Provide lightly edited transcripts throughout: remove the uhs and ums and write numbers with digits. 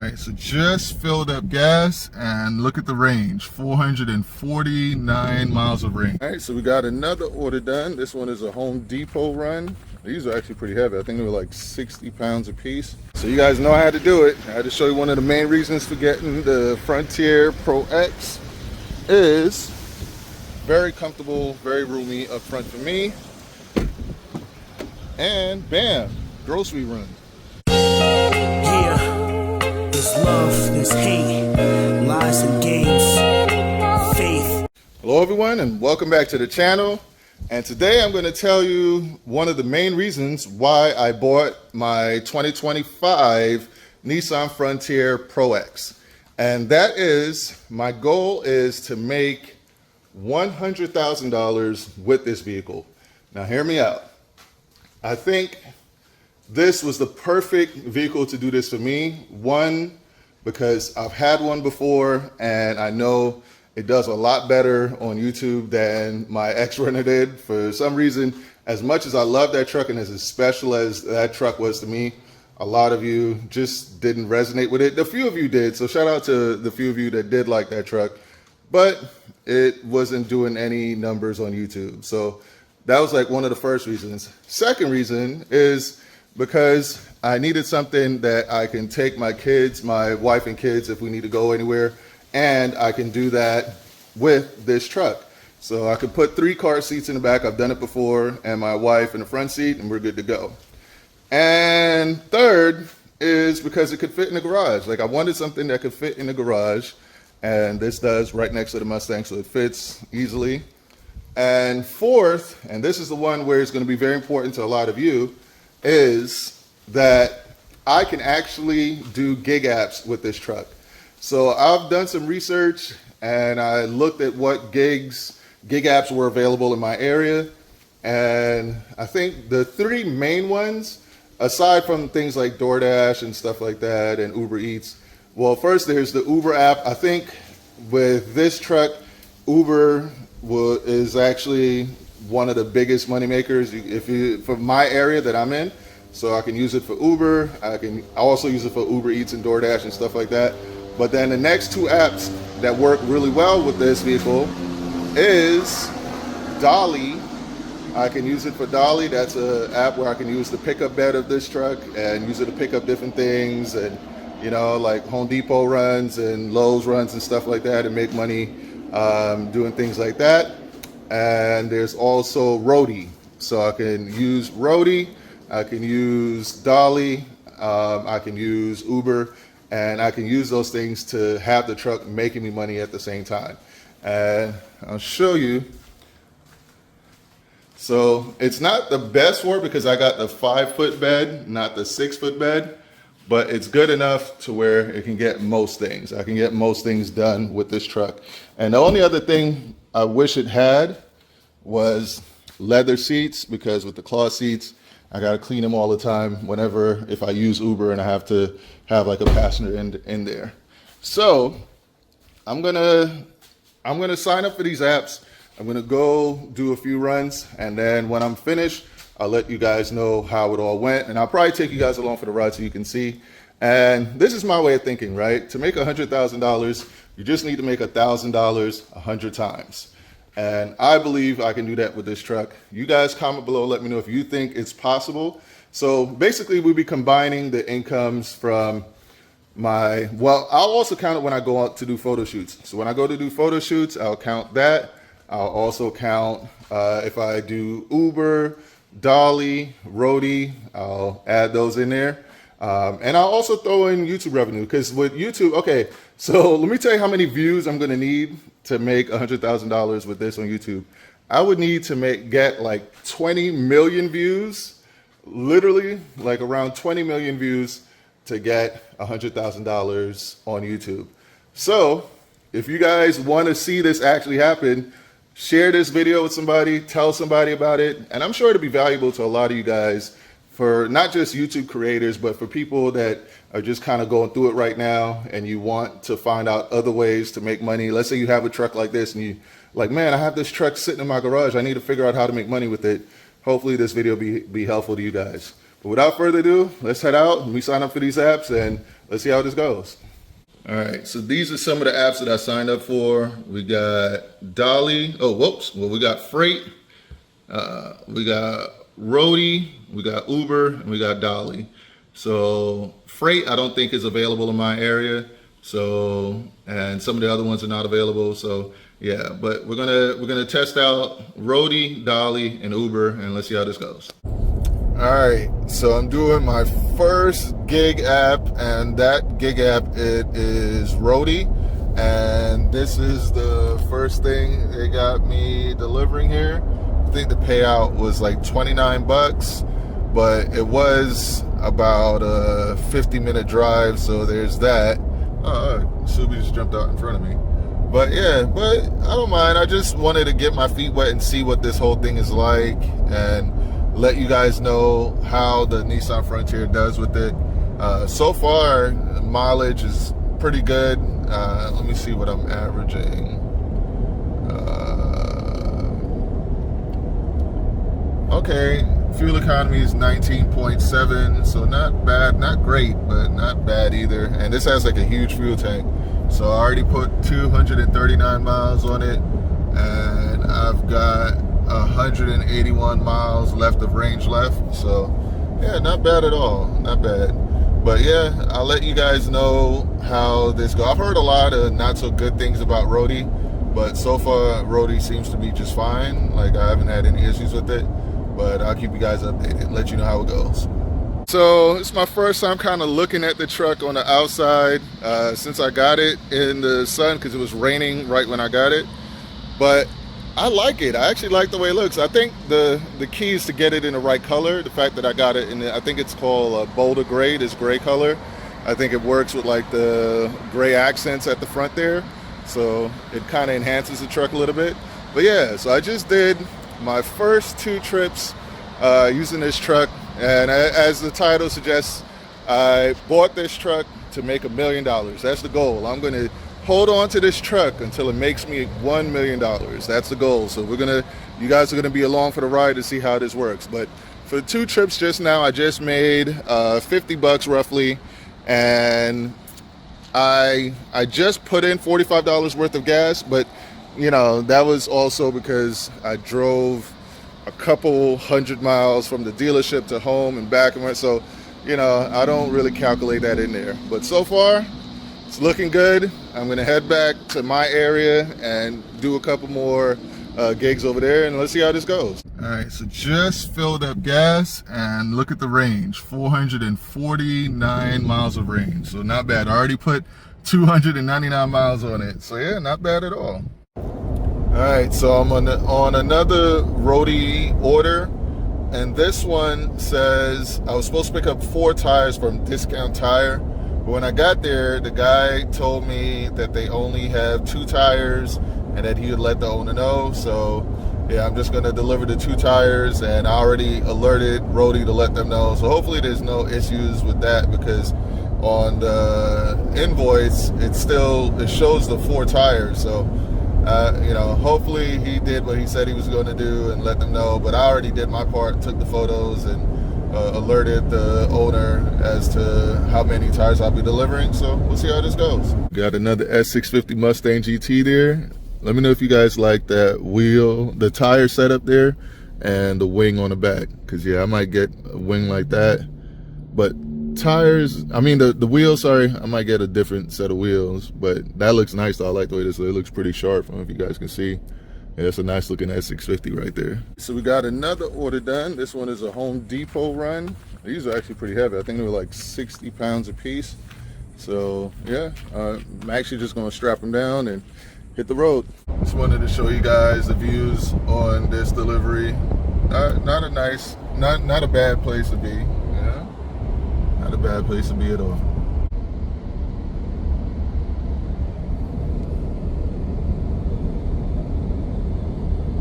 All right, so just filled up gas and look at the range, 449 miles of range. All right, so we got another order done. This one is a Home Depot run. These are actually pretty heavy. I think they were like 60 pounds a piece. So you guys know how to do it. I had to show you one of the main reasons for getting the Frontier Pro X is very comfortable, very roomy up front for me. And bam, grocery run. There's love, there's hate, lies and games, faith. Hello everyone and welcome back to the channel. And today I'm going to tell you one of the main reasons why I bought my 2025 Nissan Frontier Pro X. And that is, my goal is to make $100,000 with this vehicle. Now hear me out. I think this was the perfect vehicle to do this for me. One, because I've had one before and I know it does a lot better on YouTube than my ex-runner did. For some reason, as much as I love that truck and as special as that truck was to me, a lot of you just didn't resonate with it. A few of you did, so shout out to the few of you that did like that truck, but it wasn't doing any numbers on YouTube. So that was like one of the first reasons. Second reason is because I needed something that I can take my kids, my wife and kids, if we need to go anywhere, and I can do that with this truck. So I could put 3 car seats in the back, I've done it before, and my wife in the front seat, and we're good to go. And third is because it could fit in the garage. Like, I wanted something that could fit in the garage, and this does, right next to the Mustang, so it fits easily. And fourth, and this is the one where it's going to be very important to a lot of you, is that I can actually do gig apps with this truck. So I've done some research and I looked at what gig apps were available in my area. And I think the 3 main ones, aside from things like DoorDash and stuff like that and Uber Eats, well, first there's the Uber app. I think with this truck, Uber is actually one of the biggest money makers for my area that I'm in. So I can use it for Uber. I also use it for Uber Eats and DoorDash and stuff like that. But then the next 2 apps that work really well with this vehicle is Dolly. I can use it for Dolly. That's an app where I can use the pickup bed of this truck and use it to pick up different things and, you know, like Home Depot runs and Lowe's runs and stuff like that and make money doing things like that. And there's also Roadie. So I can use Roadie, I can use Dolly, I can use Uber, and I can use those things to have the truck making me money at the same time. And I'll show you. So it's not the best for it because I got the 5-foot bed, not the 6-foot bed, but it's good enough to where it can get most things. I can get most things done with this truck. And the only other thing I wish it had was leather seats, because with the cloth seats, I got to clean them all the time if I use Uber and I have to have like a passenger in there. So I'm gonna sign up for these apps. I'm gonna go do a few runs, and then when I'm finished, I'll let you guys know how it all went, and I'll probably take you guys along for the ride so you can see. And this is my way of thinking, right? To make $100,000, you just need to make $1,000 100 times. And I believe I can do that with this truck. You guys comment below, let me know if you think it's possible. So basically we'll be combining the incomes from I'll also count it when I go out to do photo shoots. So when I go to do photo shoots, I'll count that. I'll also count if I do Uber, Dolly, Roadie, I'll add those in there. And I'll also throw in YouTube revenue, because with YouTube, okay, so let me tell you how many views I'm gonna need to make $100,000 with this on YouTube. I would need to get like 20 million views, literally like around 20 million views to get $100,000 on YouTube. So if you guys want to see this actually happen, share this video with somebody, tell somebody about it, and I'm sure it'll be valuable to a lot of you guys, for not just YouTube creators, but for people that are just kind of going through it right now and you want to find out other ways to make money. Let's say you have a truck like this and you like, man, I have this truck sitting in my garage, I need to figure out how to make money with it. Hopefully this video be helpful to you guys. But without further ado, let's head out. Let me sign up for these apps and let's see how this goes. All right, so these are some of the apps that I signed up for. We got Dolly. Oh, whoops. Well, we got Freight. We got Roadie. We got Uber, and we got Dolly. So Freight, I don't think is available in my area. So, and some of the other ones are not available. So yeah, but we're gonna test out Roadie, Dolly, and Uber, and let's see how this goes. All right, so I'm doing my first gig app, and that gig app, it is Roadie, and this is the first thing they got me delivering here. I think the payout was like 29 bucks, but it was about a 50-minute drive, so there's that. Subi just jumped out in front of me. But yeah, but I don't mind. I just wanted to get my feet wet and see what this whole thing is like, and let you guys know how the Nissan Frontier does with it. So far, mileage is pretty good. Let me see what I'm averaging. Okay, fuel economy is 19.7, so not bad, not great, but not bad either. And this has like a huge fuel tank. So I already put 239 miles on it, and I've got 181 miles left of range left. So yeah, not bad at all, not bad. But yeah, I'll let you guys know how this goes. I've heard a lot of not so good things about Roadie, but so far Roadie seems to be just fine. Like, I haven't had any issues with it, but I'll keep you guys updated, let you know how it goes. So it's my first time kind of looking at the truck on the outside since I got it in the sun, because it was raining right when I got it. But I like it. I actually like the way it looks. I think the key is to get it in the right color. The fact that I got it in I think it's called Boulder Gray, this gray color. I think it works with like the gray accents at the front there. So it kind of enhances the truck a little bit. But yeah, so I just did my first 2 trips using this truck. And as the title suggests, I bought this truck to make $1 million. That's the goal. I'm going to hold on to this truck until it makes me $1 million. That's the goal. So you guys are gonna be along for the ride to see how this works. But for 2 trips just now, I just made 50 bucks roughly, and I just put in $45 worth of gas. But you know, that was also because I drove a couple 100 miles from the dealership to home and back, and so you know, I don't really calculate that in there. But so far, it's looking good. I'm gonna head back to my area and do a couple more gigs over there, and let's see how this goes. All right, so just filled up gas, and look at the range, 449 miles of range. So not bad. I already put 299 miles on it. So yeah, not bad at all. All right, so I'm on another Roadie order, and this one says I was supposed to pick up 4 tires from Discount Tire. But when I got there, the guy told me that they only have 2 tires and that he would let the owner know. So yeah, I'm just gonna deliver the 2 tires, and I already alerted Roadie to let them know. So hopefully there's no issues with that, because on the invoice, it shows the 4 tires. So you know, hopefully he did what he said he was gonna do and let them know. But I already did my part, took the photos, and alerted the owner as to how many tires I'll be delivering. So we'll see how this goes. Got another S650 Mustang GT there. Let me know if you guys like that wheel, the tire setup there, and the wing on the back. Because yeah, I might get a wing like that. But tires, I mean the wheels, sorry, I might get a different set of wheels. But that looks nice though. I like the way this looks. It looks pretty sharp. I don't know if you guys can see. Yeah, it's a nice looking S650 right there. So we got another order done. This one is a Home Depot run. These are actually pretty heavy. I think they were like 60 pounds a piece. So yeah, I'm actually just gonna strap them down and hit the road. Just wanted to show you guys the views on this delivery. Not a bad place to be. Yeah, not a bad place to be at all.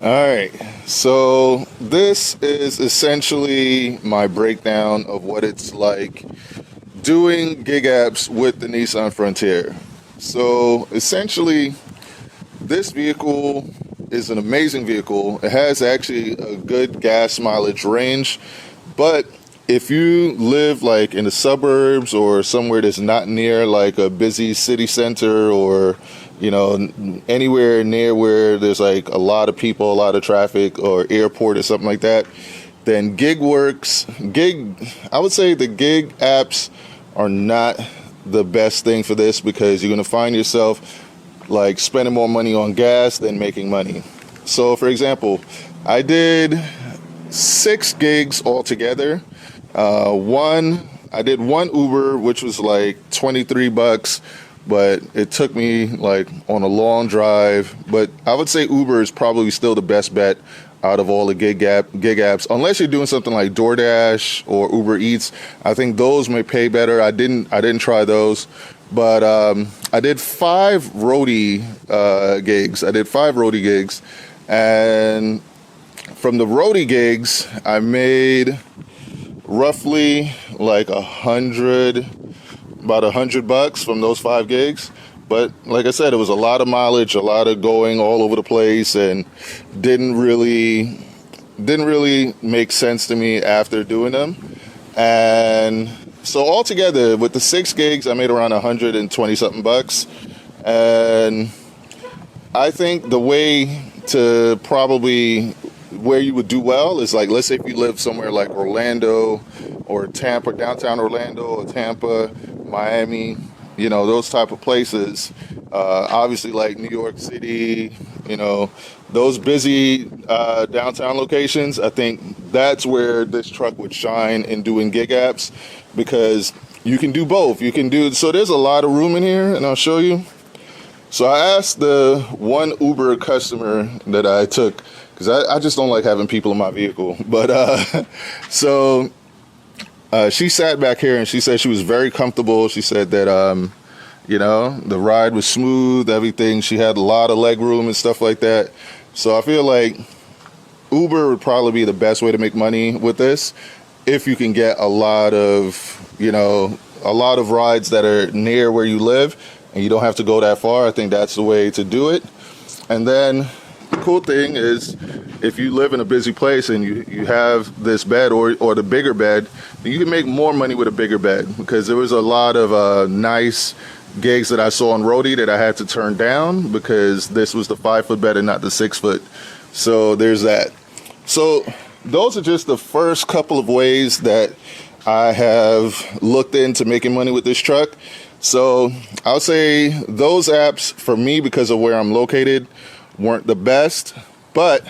All right, so this is essentially my breakdown of what it's like doing gig apps with the Nissan Frontier. So essentially, this vehicle is an amazing vehicle. It has actually a good gas mileage range, but if you live like in the suburbs or somewhere that's not near like a busy city center, or anywhere near where there's like a lot of people, a lot of traffic, or airport or something like that, then I would say the gig apps are not the best thing for this, because you're going to find yourself like spending more money on gas than making money. So for example, I did 6 gigs altogether. I did one Uber, which was like $23, but it took me like on a long drive. But I would say Uber is probably still the best bet out of all the gig apps, unless you're doing something like DoorDash or Uber Eats. I think those may pay better. I didn't try those, but I did 5 roadie gigs. And from the roadie gigs, I made roughly like about $100 from those 5 gigs. But like I said, it was a lot of mileage, a lot of going all over the place, and didn't really make sense to me after doing them. And so altogether, with the 6 gigs, I made around $120 something bucks. And I think the way to probably where you would do well is, like, let's say if you live somewhere like Orlando or Tampa, downtown Orlando or Tampa, Miami, those type of places. Obviously, like New York City, those busy downtown locations. I think that's where this truck would shine in doing gig apps, because you can do both. So there's a lot of room in here, and I'll show you. So I asked the one Uber customer that I took, because I just don't like having people in my vehicle. But she sat back here and she said she was very comfortable. She said that, the ride was smooth, everything. She had a lot of leg room and stuff like that. So I feel like Uber would probably be the best way to make money with this, if you can get a lot of rides that are near where you live and you don't have to go that far. I think that's the way to do it. And then the cool thing is, if you live in a busy place and you have this bed or the bigger bed, you can make more money with a bigger bed, because there was a lot of nice gigs that I saw on roadie that I had to turn down because this was the 5-foot bed and not the 6-foot. So there's that. So those are just the first couple of ways that I have looked into making money with this truck. So I'll say those apps for me, because of where I'm located, weren't the best, but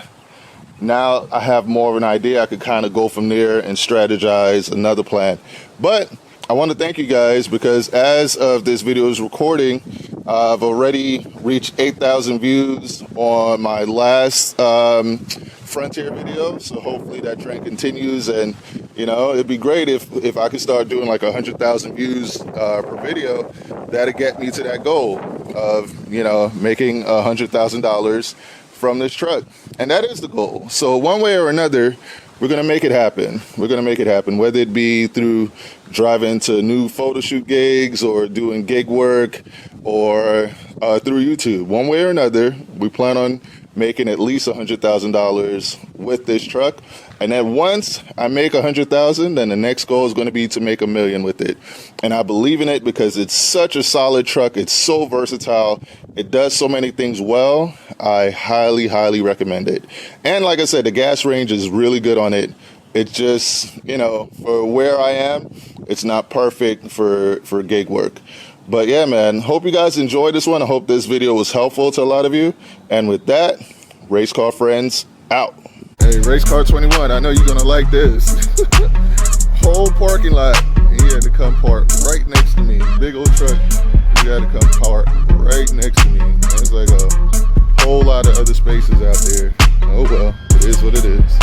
now I have more of an idea. I could kind of go from there and strategize another plan. But I want to thank you guys, because as of this video's recording, I've already reached 8,000 views on my last Frontier video. So hopefully that trend continues, and it'd be great if I could start doing like 100,000 views per video. That'd get me to that goal of making $100,000 from this truck, and that is the goal. So one way or another, we're gonna make it happen. Whether it be through driving to new photo shoot gigs, or doing gig work, or through YouTube. One way or another, we plan on making at least $100,000 with this truck. And then once I make $100,000, then the next goal is going to be to make $1 million with it. And I believe in it because it's such a solid truck. It's so versatile. It does so many things well. I highly, highly recommend it. And like I said, the gas range is really good on it. It's just, for where I am, it's not perfect for gig work. But yeah, man, hope you guys enjoyed this one. I hope this video was helpful to a lot of you. And with that, Race Car Friends out. Hey, Race Car 21, I know you're going to like this. Whole parking lot. He had to come park right next to me. Big old truck. He had to come park right next to me. There's like a whole lot of other spaces out there. Oh well, it is what it is.